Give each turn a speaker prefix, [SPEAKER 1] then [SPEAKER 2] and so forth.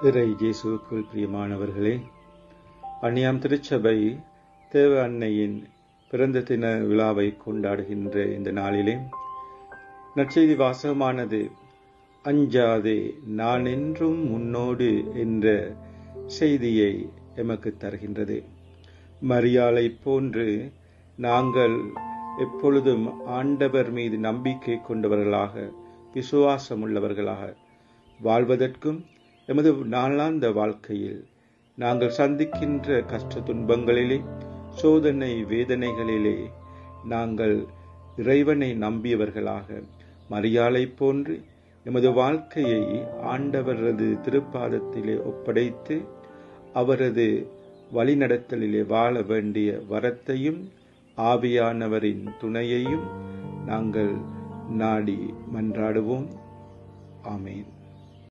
[SPEAKER 1] இறை இயேசுவுக்குள் பிரியமானவர்களே, அன்னியாம் திருச்சபை தேவ அன்னையின் பிறந்த தின விழாவை கொண்டாடுகின்ற இந்த நாளிலே நற்செய்தி வாசகமானது அஞ்சாதே நான் என்றும் உன்னோடு என்ற செய்தியை எமக்கு தருகின்றது. மரியாளை போன்று நாங்கள் எப்பொழுதும் ஆண்டவர் மீது நம்பிக்கை கொண்டவர்களாக, விசுவாசமுள்ளவர்களாக வாழ்வதற்கும் எமது நாளாந்த வாழ்க்கையில் நாங்கள் சந்திக்கின்ற கஷ்ட துன்பங்களிலே, சோதனை வேதனைகளிலே நாங்கள் இறைவனை நம்பியவர்களாக மரியாளை போன்று எமது வாழ்க்கையை ஆண்டவரது திருப்பாதத்திலே ஒப்படைத்து அவரது வழிநடத்தலிலே வாழ வேண்டிய வரத்தையும் ஆவியானவரின் துணையையும் நாங்கள் நாடி மன்றாடுவோம். ஆமேன்.